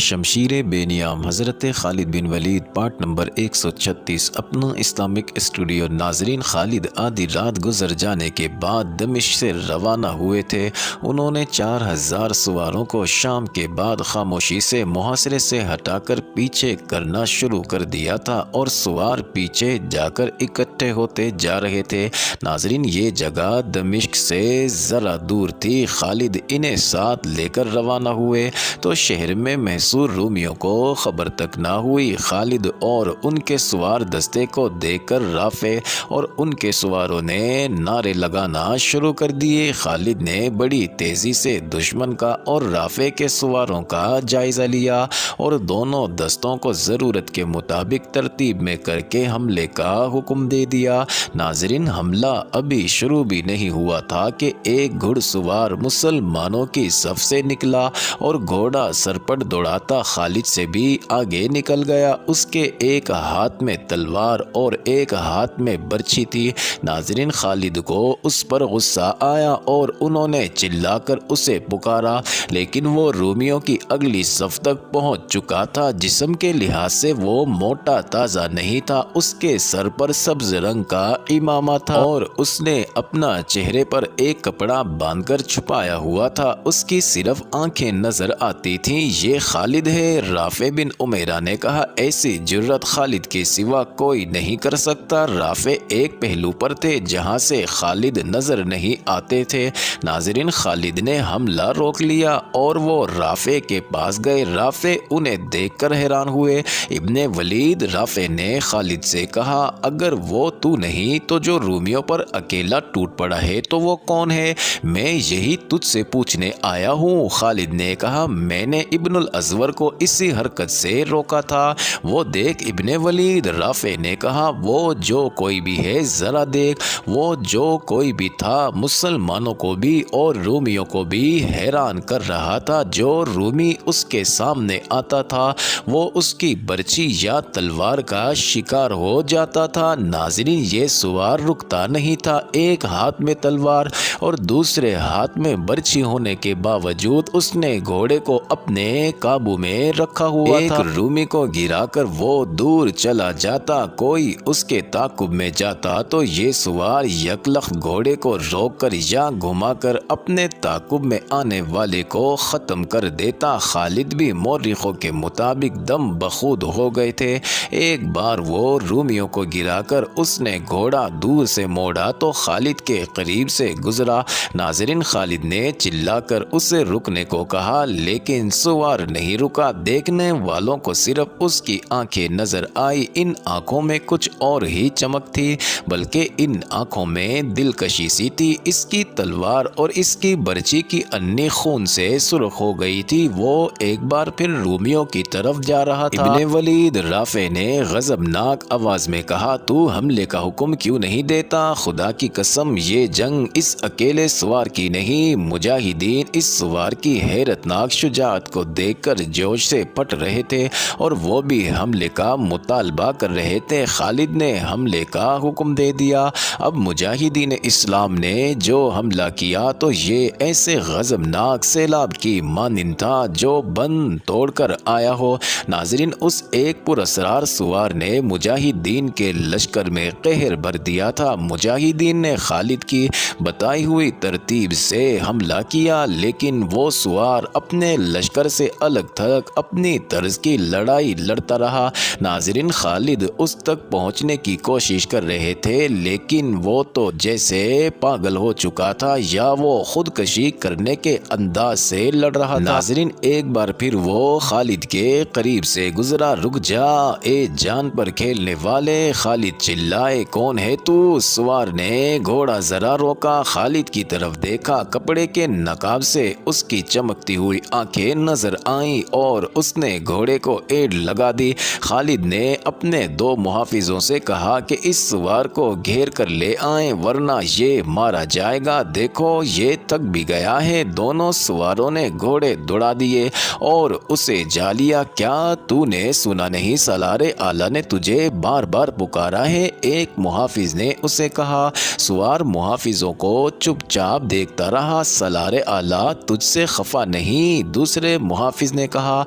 شمشیر بے نیام حضرت خالد بن ولید part number 136 اپنا اسلامک اسٹوڈیو۔ ناظرین، خالد آدھی رات گزر جانے کے بعد دمشق سے روانہ ہوئے تھے۔ انہوں نے 4000 سواروں کو شام کے بعد خاموشی سے محاصرے سے ہٹا کر پیچھے کرنا شروع کر دیا تھا اور سوار پیچھے جا کر اکٹھے ہوتے جا رہے تھے۔ ناظرین، یہ جگہ دمشق سے ذرا دور تھی۔ خالد انہیں ساتھ لے کر روانہ ہوئے تو شہر میں محصور رومیوں کو خبر تک نہ ہوئی۔ خالد اور ان کے سوار دستے کو دیکھ کر رافع اور ان کے سواروں نے نعرے لگانا شروع کر دیے۔ خالد نے بڑی تیزی سے دشمن کا اور رافع کے سواروں کا جائزہ لیا اور دونوں دستوں کو ضرورت کے مطابق ترتیب میں کر کے حملے کا حکم دے دیا۔ ناظرین، حملہ ابھی شروع بھی نہیں ہوا تھا کہ ایک گھڑ سوار مسلمانوں کی صف سے نکلا اور گھوڑا سر پر دوڑاتا خالد سے بھی آگے نکل گیا۔ اس کے ایک ہاتھ میں تلوار اور ایک ہاتھ میں برچھی تھی۔ ناظرین، خالد کو اس پر غصہ آیا اور انہوں نے چلا کر اسے پکارا، لیکن وہ رومیوں کی اگلی صف تک پہنچ چکا تھا۔ جسم کے لحاظ سے وہ موٹا تازہ نہیں تھا۔ اس کے سر پر سبز رنگ کا امامہ تھا اور اس نے اپنا چہرے پر ایک کپڑا باندھ کر چھپایا ہوا تھا۔ اس کی صرف آنکھیں نظر آتی تھیں۔ یہ خالد ہے، رافع بن عمیرہ نے کہا۔ ایسی جرت خالد کے سوا کوئی نہیں کر سکتا۔ رافع ایک پہلو پر تھے جہاں سے خالد نظر نہیں آتے تھے۔ ناظرین، خالد نے حملہ روک لیا اور وہ رافع کے پاس گئے۔ رافع انہیں دیکھ کر حیران ہوئے۔ ابن ولید، رافع نے خالد سے کہا، اگر وہ تو نہیں تو جو رومیوں پر اکیلا ٹوٹ پڑا ہے تو وہ کون ہے؟ میں یہی تجھ سے پوچھنے آیا ہوں۔ خالد نے کہا، میں نے ابن الازور کو اسی حرکت سے روکا تھا۔ وہ دیکھ ابن ولید، رافع نے کہا، وہ جو کوئی بھی ہے ذرا دیکھ۔ وہ جو کوئی بھی تھا مسلمانوں کو بھی اور رومیوں کو بھی حیران کر رہا تھا۔ جو رومی اس کے سامنے آتا تھا وہ اس کی برچھی یا تلوار کا شکار ہو جاتا تھا۔ ناظرین، یہ سوار رکتا نہیں تھا۔ ایک ہاتھ میں تلوار اور دوسرے ہاتھ میں برچھی ہونے کے باوجود اس نے گھوڑے کو اپنے قابو میں رکھا ہوا تھا۔ ایک رومی کو گرا کر وہ دور چلا جاتا، کوئی اس کے تعاقب میں جاتا تو یہ سوار یکلخت گھوڑے کو روک کر یا گھما کر اپنے تعاقب میں آنے والے کو ختم کر دیتا۔ خالد بھی مورخوں کے مطابق دم بخود ہو گئے تھے۔ ایک بار وہ رومیوں کو گرا کر اس نے گھوڑا دور سے موڑا تو خالد کے قریب سے گزرا۔ ناظرین، خالد نے چلا کر اسے رکنے کو کہا لیکن سوار نہیں رکا۔ دیکھنے والوں کو صرف اس کی آنکھیں نظر آئی۔ ان آنکھوں میں کچھ اور ہی چمک تھی، بلکہ ان آنکھوں میں دلکشی سی تھی۔ اس کی تلوار اور اس کی برچھی کی انی خون سے سرخ ہو گئی تھی۔ وہ ایک بار پھر رومیوں کی طرف جا رہا تھا۔ ابن ولید، رافع نے غضبناک آواز میں کہا، تو حملے کا حکم کیوں نہیں دیتا؟ خدا کی قسم، یہ جنگ اس اکیلے سوار کی نہیں۔ مجاہدین اس سوار کی حیرت ناک شجاعت کو دیکھ کر جوش سے پھٹ رہے تھے اور وہ بھی حملے کا مطالبہ کر رہے تھے۔ خالد نے حملے کا حکم دے دیا۔ اب مجاہدین اسلام نے جو حملہ کیا تو یہ ایسے غضبناک سیلاب کی مانند تھا جو بند توڑ کر آیا ہو۔ ناظرین، اس ایک پراسرار سوار نے مجاہدین کے لشکر میں قہر بھر دیا تھا۔ مجاہدین نے خالد کی بتائی ہوئی ترتیب سے حملہ کیا، لیکن وہ سوار اپنے لشکر سے الگ تھک اپنی طرز کی لڑائی لڑتا رہا۔ ناظرین، خالد اس تک پہنچنے کی کوشش کر رہے تھے لیکن وہ تو جیسے پاگل ہو چکا تھا یا وہ خودکشی کرنے کے انداز سے لڑ رہا تھا۔ ناظرین، ایک بار پھر وہ خالد کے قریب سے گزرا۔ رک جا اے جان پر کھیلنے والے! خالد چلائے، کون ہے تو؟ سوار نے گھوڑا ذرا روکا، خالد کی طرف دیکھا۔ کپڑے کے نقاب سے اس کی چمکتی ہوئی آنکھیں نظر آئیں اور اس نے گھوڑے کو ایڑ لگا دی۔ خالد نے اپنے 2 محافظوں سے کہا کہ اس سوار کو گھیر کر لے آئیں ورنہ یہ مارا جائے گا۔ دیکھو، یہ تھک بھی گیا ہے۔ دونوں سواروں نے گھوڑے دوڑا دیے اور اسے جا لیا۔ کیا تو نے سنا نہیں؟ سالار اعلیٰ نے تجھے بار بار پکارا ہے، ایک محافظ نے اسے کہا۔ سوار محافظوں کو چپ چاپ دیکھتا رہا۔ سالار اعلیٰ تجھ سے خفا نہیں، دوسرے محافظ نے کہا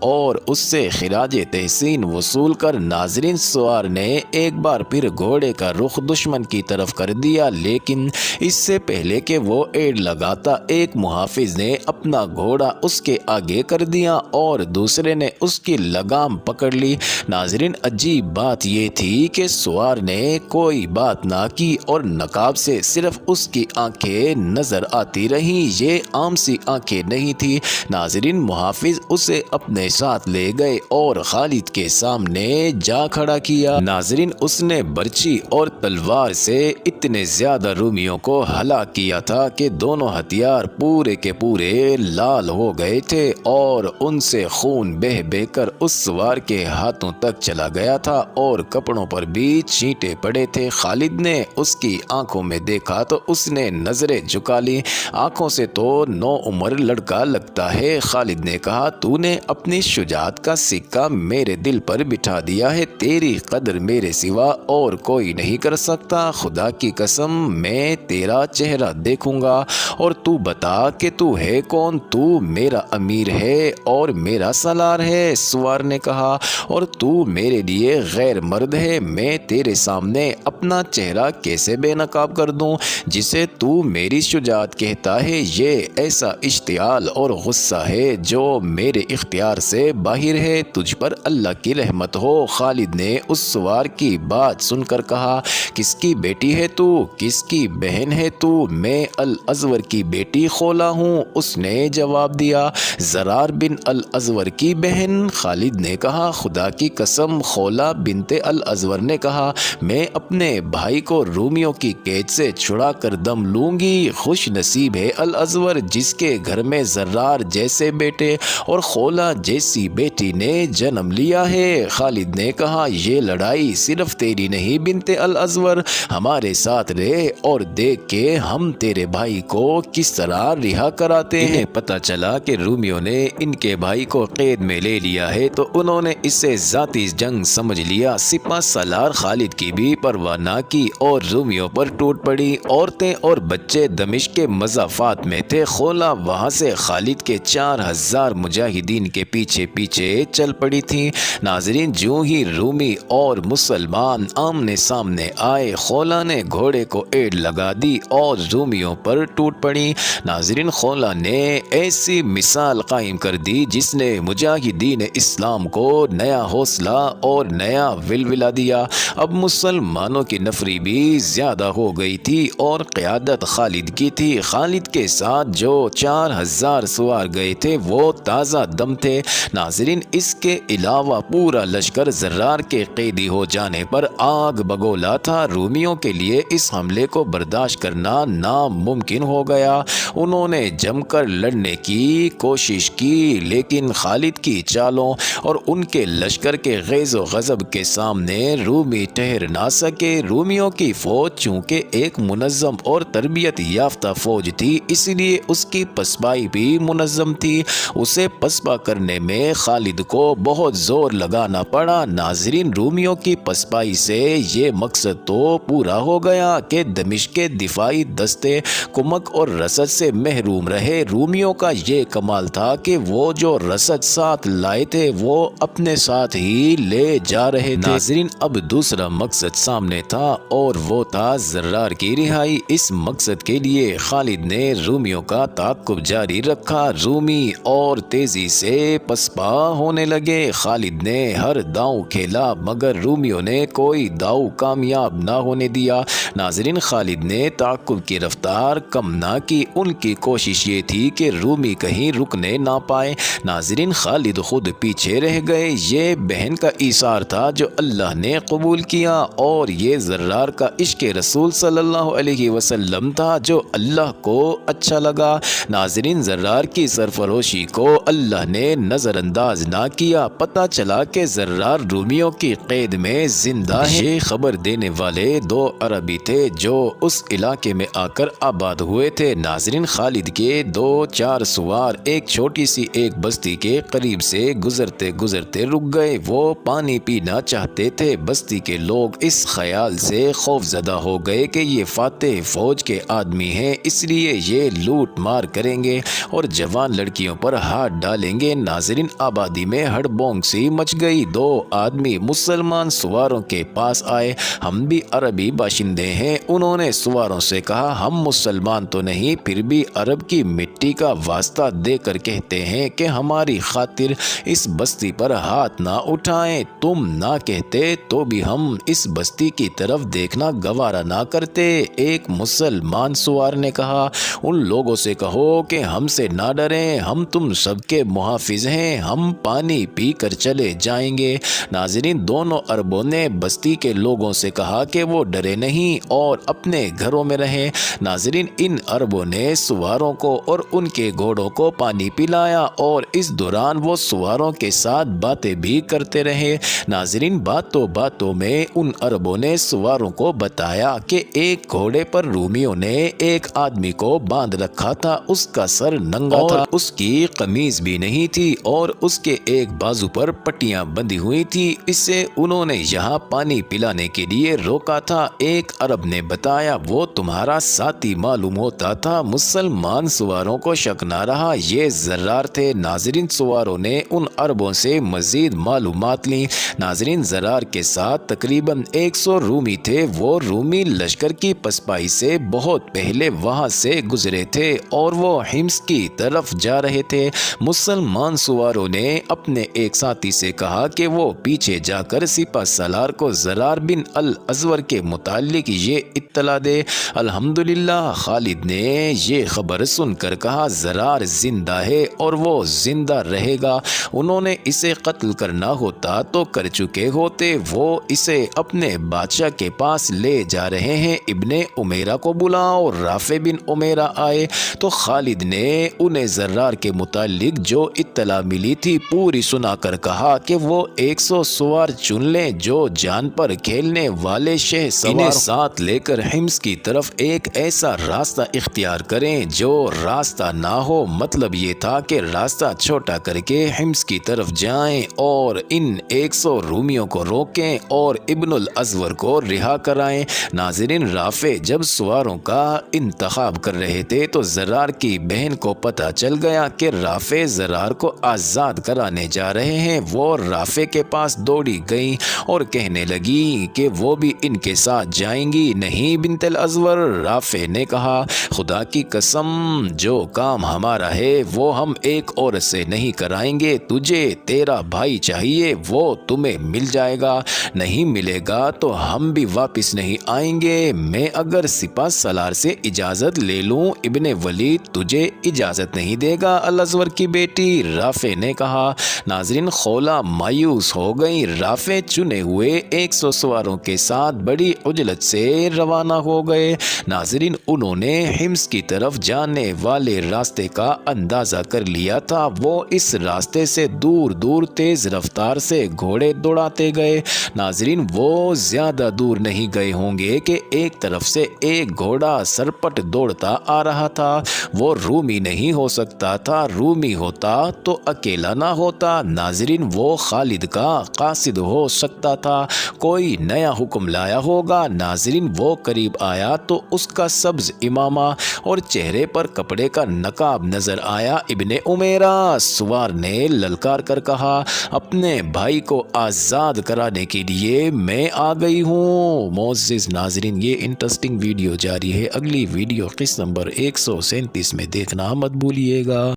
اور اس سے خراج تحسین وصول کر ناظرین سوار نے ایک بار پھر گھوڑے کا رخ دشمن کی طرف کر دیا، لیکن اس سے پہلے کہ وہ ایڑ لگاتا ایک محافظ نے اپنا گھوڑا اس کے آگے کر دیا اور دوسرے نے اس کی لگام پکڑ لی۔ ناظرین عجیب بات یہ تھی کہ سوار نے کوئی بات نہ کی اور نقاب سے صرف اس کی آنکھیں نظر آتی رہیں، یہ عام سی آنکھیں نہیں تھی۔ ناظرین محافظ اسے اپنے ساتھ لے گئے اور خالد کے سامنے جا کھڑا کیا۔ ناظرین اس نے برچی اور تلوار سے اتنے زیادہ رومیوں کو ہلاک کیا تھا کہ دونوں ہتھیار پورے کے پورے لال ہو گئے تھے اور ان سے خون بہہ بہہ کر اس سوار کے ہاتھوں تک چلا گیا تھا اور کپڑوں پر بھی چھینٹے پڑے تھے۔ خالد نے اس کی آنکھوں میں دیکھا تو اس نے نظریں جھکا لی، آنکھوں سے تو نو عمر لڑکا لگتا ہے۔ خالد نے کہا، تو نے اپنی شجاعت کا سکہ میرے دل پر بٹھا دیا ہے، تیری قدر میرے سوا اور کوئی نہیں کر سکتا، خدا کی قسم میں تیرا چہرہ دیکھوں گا اور تو بتا کہ تو ہے کون؟ تو میرا امیر ہے اور میرا سالار ہے، سوار نے کہا، اور تو میرے لیے غیر مرد ہے، میں تیرے سامنے اپنا چہرہ کیسے بے نقاب کر دوں؟ جسے تو میری شجاعت کہتا ہے یہ ایسا اشتعال اور غصہ ہے جو میرے اختیار سے باہر ہے، تجھ پر اللہ کی رحمت ہو۔ خالد نے اس سوار کی بات سن کر کہا، کس کی بیٹی ہے تو؟ کس کی بہن ہے تو؟ میں الازور کی بیٹی خولا ہوں، اس نے جواب دیا۔ زرار بن الازور کی بہن؟ خالد نے کہا، خدا کی قسم۔ خولا بنت الازور نے کہا، میں اپنے بھائی کو رومیوں کی قید سے چھڑا کر دم لوں گی، خوش نصیب ہے الازور جس کے گھر میں زرار جیسے بیٹے اور خولا جیسی بیٹی نے جنم لیا ہے۔ خالد نے کہا، یہ لڑائی صرف تیری نہیں بنت الازور، ہمارے ساتھ رہ اور دیکھ کہ ہم تیرے بھائی کو کس طرح رہا کراتے ہیں۔ انہیں پتہ چلا کہ رومیوں نے ان کے بھائی کو قید میں لے لیا ہے تو انہوں نے اسے ذاتی جنگ سمجھ لیا۔ سپہ سالار خالد کی بھی پرواہ نہ کی اور رومیوں پر ٹوٹ پڑی۔ عورتیں اور بچے دمشق کے مضافات میں تھے، خولا وہاں سے خالد کے 4000 مجاہدین کے پیچھے پیچھے چل پڑی تھیں۔ ناظرین جو ہی رومی اور مسلمان آمنے سامنے آئے، خولا نے گھوڑے کو ایڑ لگا دی اور رومیوں پر ٹوٹ پڑی۔ ناظرین خولا نے ایسی مثال قائم کر دی جس نے مجاہدین اسلام کو نیا حوصلہ اور نیا ولولہ دیا۔ اب مسلمانوں کی نفری بھی زیادہ ہو گئی تھی اور قیادت خالد کی تھی۔ خالد کے ساتھ جو 4000 سوار گئے تھے وہ تازہ دم تھے۔ ناظرین اس کے علاوہ پورا لشکر زرار کے قیدی ہو جانے پر آگ بگولا تھا۔ رومیوں کے لیے اس حملے کو برداشت کرنا ناممکن ہو گیا۔ انہوں نے جم کر لڑنے کی کوشش کی لیکن خالد کی چالوں اور ان کے لشکر کے غیظ و غضب کے سامنے رومی ٹھہر نہ سکے۔ رومیوں کی فوج چونکہ ایک منظم اور تربیت یافتہ فوج تھی اس لیے اس کی پسپائی بھی منظم تھی، اسے پسپا کرنے میں خالد کو بہت زور لگانا پڑا۔ ناظرین رومیوں کی پسپائی سے یہ مقصد تو پورا ہو گیا کہ دمشق کے دفاعی دستے کمک اور رسد سے محروم رہے۔ رومیوں کا یہ کمال تھا کہ وہ جو رسد ساتھ لائے تھے وہ اپنے ساتھ ہی لے جا رہے تھے۔ ناظرین اب دوسرا مقصد سامنے تھا اور وہ تھا زرار کی رہائی۔ اس مقصد کے لیے خالد نے رومیوں کا تعاقب جاری رکھا۔ رومی اور تیزی سے پسپا ہونے لگے۔ خالد نے ہر داؤ کھیلا مگر رومیوں نے کوئی داؤ کامیاب نہ ہونے دیا۔ ناظرین خالد نے تعاقب کی رفتار کم نہ کی، ان کی کوشش یہ تھی کہ رومی کہیں رکنے نہ پائے۔ ناظرین خالد خود پیچھے رہ گئے۔ یہ بہن کا ایثار تھا جو اللہ نے قبول کیا اور یہ زرار کا عشق رسول صلی اللہ علیہ وسلم تھا جو اللہ کو اچھا لگا۔ ناظرین زرار کی سرفروشی کو اللہ نے نظر انداز نہ کیا۔ پتہ چلا کہ زرار رومیوں کی قید میں زندہ ہے۔ یہ خبر دینے والے 2 عربی تھے جو اس علاقے میں آ کر آباد ہوئے تھے۔ ناظرین خالد کے 2-4 سوار ایک چھوٹی سی ایک بستی کے قریب سے گزرتے گزرتے رک گئے۔ وہ پانی پینا چاہتے تھے۔ بستی کے لوگ اس خیال سے خوف زدہ ہو گئے کہ یہ فاتح فوج کے آدمی ہیں، اس لیے یہ لوٹ مار کریں گے اور جوان لڑکیوں پر ہاتھ ڈالیں گے۔ ناظرین، آبادی میں ہڑبونگ سی مچ گئی۔ 2 آدمی مسلمان سواروں کے پاس آئے۔ ہم بھی عربی باشندے ہیں، انہوں نے سواروں سے کہا۔ ہم مسلمان تو نہیں، پھر بھی عرب کی مٹی کا واسطہ دے کر کہتے ہیں کہ ہماری خاطر اس بستی پر ہاتھ نہ اٹھائیں۔ تم نہ کہتے تو بھی ہم اس بستی کی طرف دیکھنا گوارا نہ کرتے۔ ایک مسلمان سوار نے کہا، ان لوگوں سے کہو کہ ہم سے نہ ڈریں، ہم تم سب کے محافظ ہیں، ہم پانی پی کر چلے جائیں گے۔ ناظرین، دونوں عربوں نے بستی کے لوگوں سے کہا کہ وہ ڈرے نہیں اور اپنے گھروں میں رہیں۔ ناظرین، ان عربوں نے سواروں کو اور ان کے گھوڑوں کو پانی پلایا اور اس دوران وہ سواروں کے ساتھ باتیں بھی کرتے رہے۔ ناظرین، باتوں میں ان عربوں نے سواروں کو بتایا کہ ایک گھوڑے پر رومیوں نے ایک آدمی کو باندھ رکھا تھا، اس کا سر ننگا تھا، اس کی قمیض بھی نہیں تھی اور اس کے ایک بازو پر پٹیاں بندھی ہوئی تھی۔ اسے انہوں نے یہاں پانی پلانے کے لیے روکا تھا۔ ایک عرب نے بتایا، وہ تمہارا ساتھی معلوم ہوتا تھا۔ مسلمان سواروں کو شک نہ رہا، یہ زرار تھے۔ ناظرین، سواروں نے ان عربوں سے مزید معلومات لیں۔ ناظرین، زرار کے ساتھ تقریباً 100 رومی تھے۔ وہ رومی لشکر کی پسپائی سے بہت پہلے وہاں سے گزرے تھے اور وہ حمص کی طرف جا رہے تھے۔ مسلمان سواروں نے اپنے ایک ساتھی سے کہا کہ وہ پیچھے جا کر سپہ سالار کو زرار بن الازور کے متعلق یہ اطلاع دے۔ الحمدللہ، خالد نے یہ خبر سن کر کہا، زرار زندہ ہے اور وہ زندہ رہے گا۔ انہوں نے اسے قتل کرنا ہوتا تو کر چکے ہوتے۔ وہ اسے اپنے بادشاہ کے پاس لے جا رہے ہیں، ابن امیرہ کو بلاؤ۔ رافع بن امیرہ آئے تو خالد نے انہیں زرار کے متعلق جو اطلاع ملی تھی پوری سنا کر کہا کہ وہ 100 سوار چن لیں جو جان پر کھیلنے والے شہ سوار، انہیں ساتھ لے کر حمص کی طرف ایک ایسا راستہ اختیار کریں جو راستہ نہ ہو۔ مطلب یہ تھا کہ راستہ چھوٹا کر کے حمص کی طرف جائیں اور ان 100 رومیوں کو روکیں اور ابن الازور کو رہا کرائیں۔ ناظرین، رافع جب سواروں کا انتخاب کر رہے تھے تو زرار کی بہن کو پتہ چل گیا کہ رافع زرار کو آزاد کرانے جا رہے ہیں۔ وہ رافع کے پاس دوڑی گئی اور کہنے لگی کہ وہ بھی ان کے ساتھ جائیں گی۔ نہیں بنت الازور، رافع نے کہا، خدا کی قسم، جو کام ہمارا ہے وہ ہم ایک عورت سے نہیں کرائیں گے۔ تجھے تیرا بھائی چاہیے، وہ تمہیں مل جائے گا، نہیں ملے گا تو ہم بھی واپس نہیں آئیں گے۔ میں اگر سپہ سالار سے اجازت لے لوں، ابن ولید تجھے اجازت نہیں دے گا، الازور کی بیٹی، رافع نے کہا۔ ناظرین، خولا مایوس ہو گئی۔ رافع چنے ہوئے 100 سواروں کے ساتھ بڑی عجلت سے روانہ ہو گئے۔ ناظرین، انہوں نے حمص کی طرف جانے والے راستے کا اندازہ کر لیا تھا۔ وہ اس راستے سے دور دور تیز رفتار سے گھوڑے دوڑاتے گئے۔ ناظرین، وہ زیادہ دور نہیں گئے ہوں گے کہ ایک طرف سے ایک گھوڑا سرپٹ دوڑتا آ رہا تھا۔ وہ رومی نہیں ہو سکتا تھا، رومی ہوتا تو اکیلا نہ ہوتا۔ ناظرین، وہ خالد کا قاصد ہو سکتا تھا، کوئی نیا حکم لایا ہوگا۔ ناظرین، وہ قریب آیا تو اس کا سبز امامہ اور چہرے پر کپڑے کا نقاب نظر آیا۔ ابن امیرہ، سوار نے للکار کر کہا، اپنے بھائی کو آزاد کرانے کے لیے میں آ گئی ہوں۔ معزز ناظرین، یہ انٹرسٹنگ ویڈیو جاری ہے، اگلی ویڈیو قسط نمبر 137 میں دیکھنا مت بھولیے گا۔